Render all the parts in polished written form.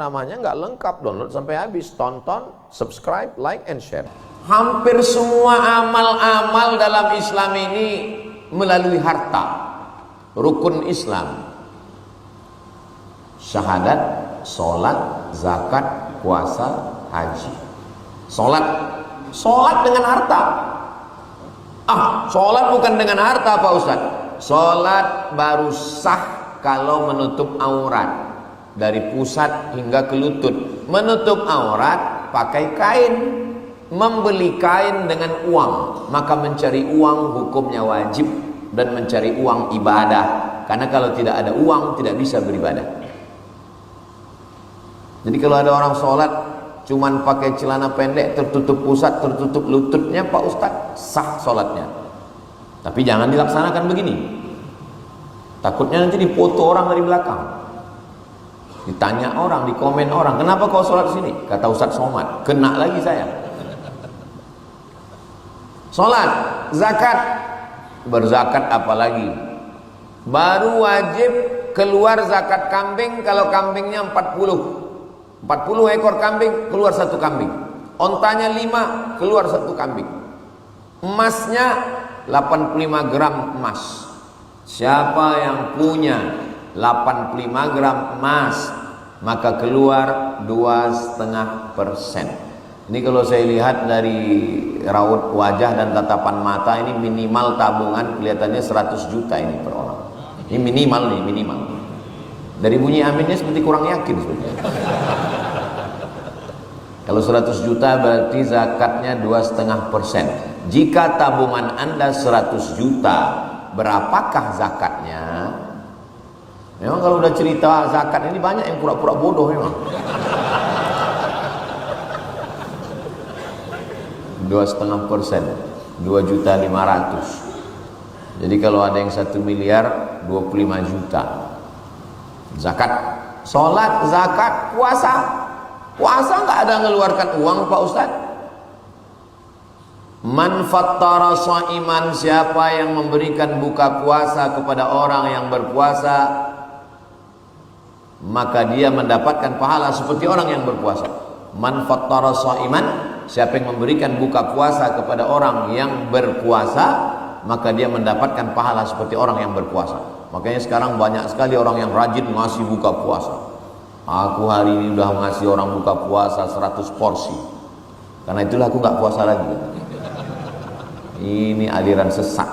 ceramahnya nggak lengkap, download sampai habis, tonton, subscribe, like, and share. Hampir semua amal-amal dalam Islam ini melalui harta. Rukun Islam: syahadat, sholat, zakat, puasa, haji. Sholat dengan harta. Sholat bukan dengan harta Pak Ustadz. Sholat baru sah kalau menutup aurat dari pusat hingga ke lutut. Menutup aurat pakai kain. Membeli kain dengan uang, maka mencari uang hukumnya wajib, dan mencari uang ibadah. Karena kalau tidak ada uang tidak bisa beribadah. Jadi kalau ada orang sholat cuman pakai celana pendek, tertutup pusat, tertutup lututnya, Pak Ustadz, sah sholatnya. Tapi jangan dilaksanakan begini. Takutnya nanti dipoto orang dari belakang. Ditanya orang, dikomen orang, kenapa kau sholat sini? Kata Ustadz Somad, kena lagi saya. Sholat, zakat, berzakat apalagi. Baru wajib keluar zakat kambing kalau kambingnya 40 ekor kambing, keluar 1 kambing. Ontanya 5, keluar 1 kambing. Emasnya 85 gram emas. Siapa yang punya 85 gram emas, maka keluar 2,5%. Ini kalau saya lihat dari raut wajah dan tatapan mata, ini minimal tabungan kelihatannya 100 juta ini per orang. Ini minimal. Dari bunyi aminnya seperti kurang yakin sebenarnya. Kalau 100 juta berarti zakatnya 2,5%. Jika tabungan Anda 100 juta, berapakah zakatnya? Memang kalau udah cerita zakat ini banyak yang pura-pura bodoh memang. 2,5%, 2.500.000. Jadi kalau ada yang 1 miliar, 25 juta. Zakat, sholat, zakat, puasa. Puasa nggak ada ngeluarkan uang Pak Ustadz. Man fattara sha'iman, siapa yang memberikan buka puasa kepada orang yang berpuasa, maka dia mendapatkan pahala seperti orang yang berpuasa. Man fattara sha'iman, siapa yang memberikan buka puasa kepada orang yang berpuasa, maka dia mendapatkan pahala seperti orang yang berpuasa. Makanya sekarang banyak sekali orang yang rajin ngasih buka puasa. Aku hari ini udah ngasih orang buka puasa 100 porsi. Karena itulah aku nggak puasa lagi. Ini aliran sesat.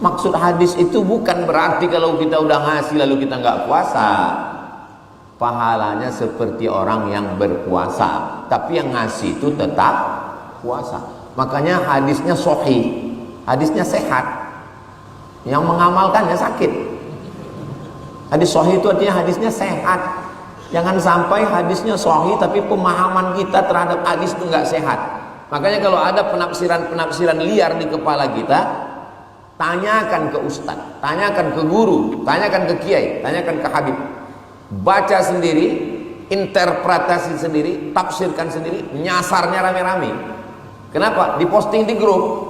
Maksud hadis itu bukan berarti kalau kita udah ngasih lalu kita nggak puasa. Pahalanya seperti orang yang berpuasa, tapi yang ngasih itu tetap puasa. Makanya hadisnya sahih, hadisnya sehat. Yang mengamalkannya sakit. Hadis sahih itu artinya hadisnya sehat. Jangan sampai hadisnya sahih tapi pemahaman kita terhadap hadis itu nggak sehat. Makanya kalau ada penafsiran liar di kepala kita, tanyakan ke ustadz, tanyakan ke guru, tanyakan ke kiai, tanyakan ke habib. Baca sendiri, interpretasi sendiri, tafsirkan sendiri, nyasarnya rame-rame. Kenapa? Diposting di grup.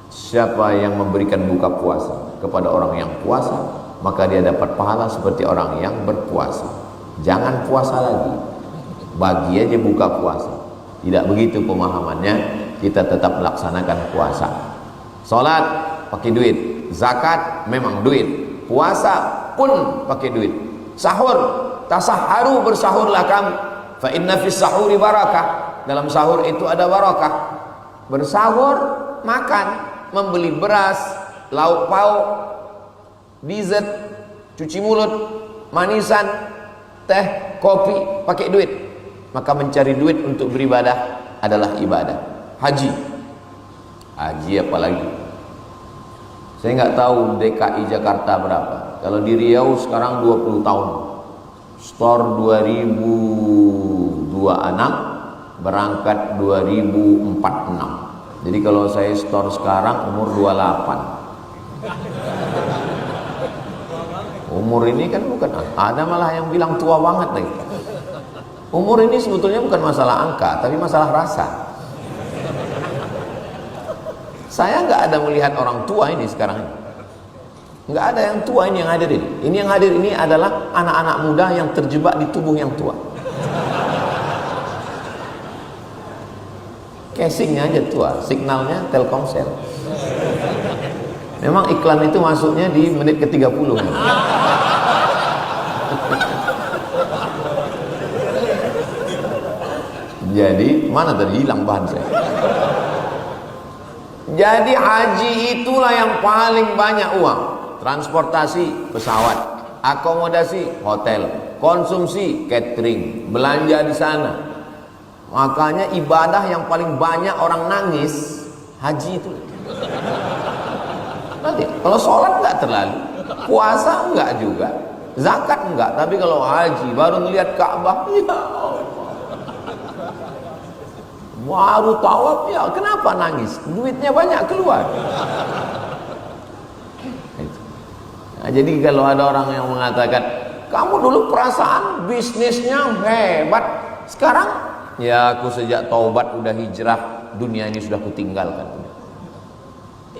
Siapa yang memberikan buka puasa kepada orang yang puasa, maka dia dapat pahala seperti orang yang berpuasa. Jangan puasa lagi, bagi aja buka puasa. Tidak begitu pemahamannya, kita tetap melaksanakan puasa. Sholat pakai duit, zakat memang duit, puasa pun pakai duit. Sahur, tasahharu, bersahurlah kamu. Fa inna fis sahuri barakah. Dalam sahur itu ada barakah. Bersahur, makan, membeli beras, lauk pauk, dessert, cuci mulut, manisan, teh, kopi, pakai duit. Maka mencari duit untuk beribadah adalah ibadah. Haji apalagi. Saya nggak tahu DKI Jakarta berapa. Kalau di Riau sekarang 20 tahun. Store 2026, berangkat 2046. Jadi kalau saya store sekarang umur 28. Umur ini kan bukan, ada malah yang bilang tua banget lagi. Umur ini sebetulnya bukan masalah angka, tapi masalah rasa. Saya nggak ada melihat orang tua ini sekarang ini. Nggak ada yang tua ini yang hadir ini. Ini yang hadir ini adalah anak-anak muda yang terjebak di tubuh yang tua. Casingnya aja tua, signalnya Telkomsel. Memang iklan itu masuknya di menit ke-30. Jadi mana tadi hilang bahan saya. Jadi haji itulah yang paling banyak uang. Transportasi pesawat, akomodasi hotel, konsumsi catering, belanja di sana. Makanya ibadah yang paling banyak orang nangis haji itu. Nanti kalau sholat enggak terlalu, puasa enggak juga, zakat enggak, tapi kalau haji baru ngelihat Ka'bah, ya Allah. Baru tawaf ya, kenapa nangis? Duitnya banyak keluar. Nah, jadi kalau ada orang yang mengatakan, kamu dulu perasaan bisnisnya hebat, sekarang ya aku sejak taubat udah hijrah, dunia ini sudah kutinggalkan.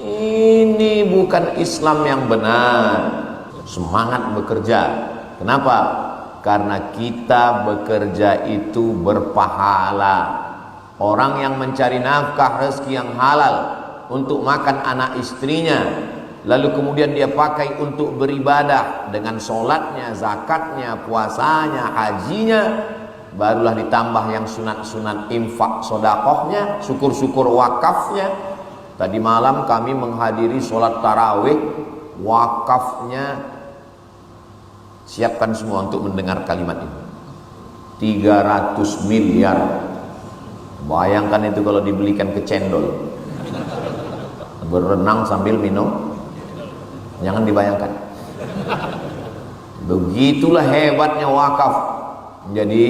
Ini bukan Islam yang benar. Semangat bekerja. Kenapa? Karena kita bekerja itu berpahala. Orang yang mencari nafkah rezeki yang halal untuk makan anak istrinya, lalu kemudian dia pakai untuk beribadah dengan sholatnya, zakatnya, puasanya, hajinya, barulah ditambah yang sunat-sunat infak sodakohnya, syukur-syukur wakafnya. Tadi malam kami menghadiri sholat tarawih, wakafnya siapkan semua untuk mendengar kalimat ini. 300 miliar. Bayangkan itu kalau dibelikan ke cendol, berenang sambil minum, jangan dibayangkan. Begitulah hebatnya wakaf. Jadi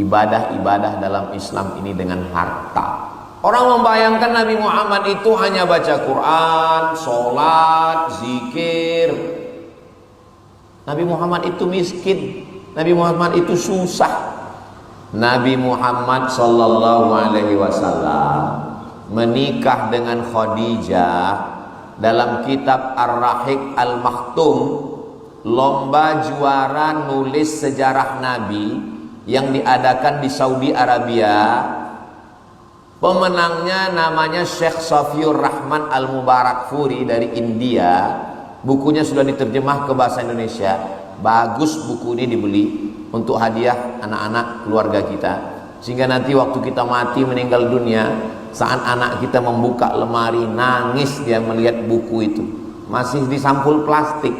ibadah-ibadah dalam Islam ini dengan harta. Orang membayangkan Nabi Muhammad itu hanya baca Quran, sholat, zikir. Nabi Muhammad itu miskin. Nabi Muhammad itu susah. Nabi Muhammad sallallahu alaihi wasallam menikah dengan Khadijah dalam kitab Ar-Rahiq Al-Maktum, lomba juara nulis sejarah Nabi yang diadakan di Saudi Arabia. Pemenangnya namanya Syekh Safiur Rahman Al-Mubarakfuri dari India. Bukunya sudah diterjemah ke bahasa Indonesia. Bagus buku ini, dibeli untuk hadiah anak-anak keluarga kita, sehingga nanti waktu kita mati meninggal dunia, saat anak kita membuka lemari, nangis dia melihat buku itu masih di sampul plastik.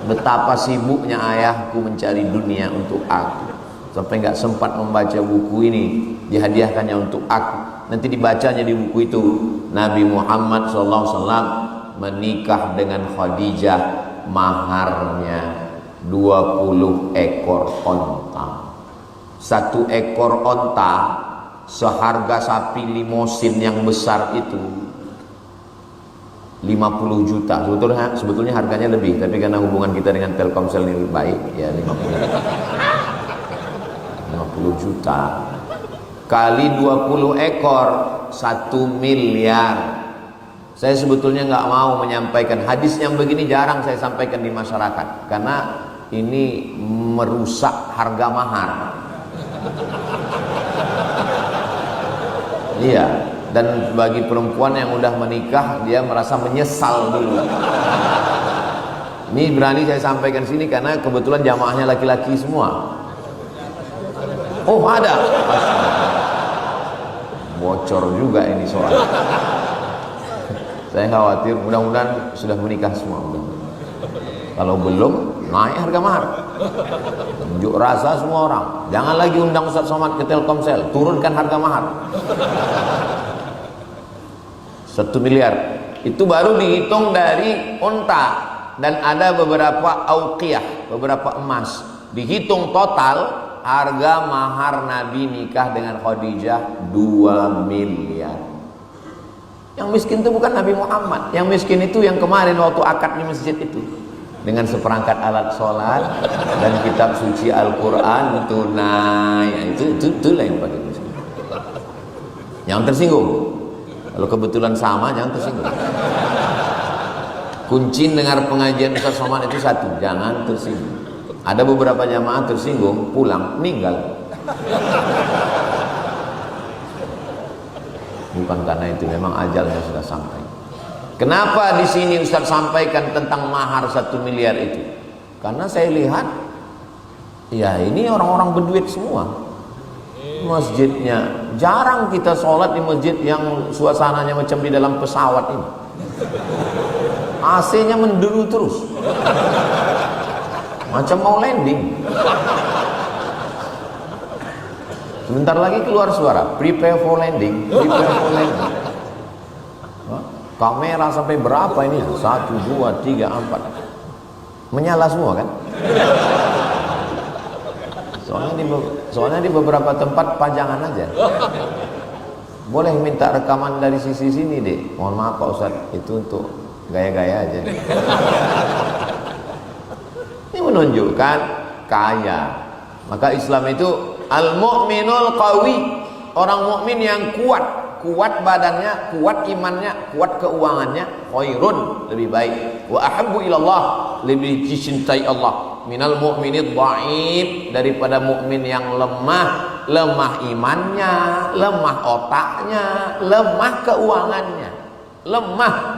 Betapa sibuknya ayahku mencari dunia untuk aku, sampai nggak sempat membaca buku ini, dihadiahkannya untuk aku. Nanti dibacanya di buku itu, Nabi Muhammad SAW menikah dengan Khadijah, maharnya 20 ekor onta. 1 ekor onta seharga sapi limosin yang besar itu 50 juta. Sebetulnya harganya lebih, tapi karena hubungan kita dengan Telkomsel ini lebih baik, ya 50 juta kali 20 ekor 1 miliar. Saya sebetulnya nggak mau menyampaikan hadis yang begini, jarang saya sampaikan di masyarakat karena ini merusak harga mahar. Iya, dan bagi perempuan yang udah menikah, dia merasa menyesal dulu. Ini berani saya sampaikan sini karena kebetulan jamaahnya laki-laki semua. Oh ada, bocor juga ini soal. Saya khawatir, mudah-mudahan sudah menikah semua. Kalau belum, naik harga mahar. Unjuk rasa semua orang. Jangan lagi undang Ustaz Somad ke Telkomsel, turunkan harga mahar. 1 miliar. Itu baru dihitung dari unta. Dan ada beberapa auqiyah, beberapa emas. Dihitung total, harga mahar Nabi nikah dengan Khadijah 2 miliar. Yang miskin itu bukan Nabi Muhammad. Yang miskin itu yang kemarin waktu akad di masjid itu, dengan seperangkat alat sholat dan kitab suci Al-Quran tunai. Itulah yang paling miskin. Yang tersinggung Kalau kebetulan sama, jangan tersinggung. Kunci dengar pengajian Ustaz Somad itu satu, jangan tersinggung. Ada beberapa jamaah tersinggung, pulang, meninggal. Bukan karena itu, memang ajalnya sudah sampai. Kenapa di sini Ustaz sampaikan tentang mahar 1 miliar itu? Karena saya lihat, ya ini orang-orang berduit semua. Masjidnya, jarang kita sholat di masjid yang suasananya macam di dalam pesawat ini. AC-nya menderu terus, macam mau landing. Sebentar lagi keluar suara, prepare for landing, prepare for landing. Kamera sampai berapa ini? 1, 2, 3, 4. Menyala semua kan? Soalnya di beberapa tempat pajangan aja. Boleh minta rekaman dari sisi sini deh. Mohon maaf Pak Ustadz, itu untuk gaya-gaya aja. Ini menunjukkan kaya. Maka Islam itu al-mu'minul qawi, orang mukmin yang kuat, kuat badannya, kuat imannya, kuat keuangannya, khairun, lebih baik. Wa ahabbu ilallah, lebih dicintai Allah. Minal mu'minid dhaif, daripada mukmin yang lemah, lemah imannya, lemah otaknya, lemah keuangannya, lemah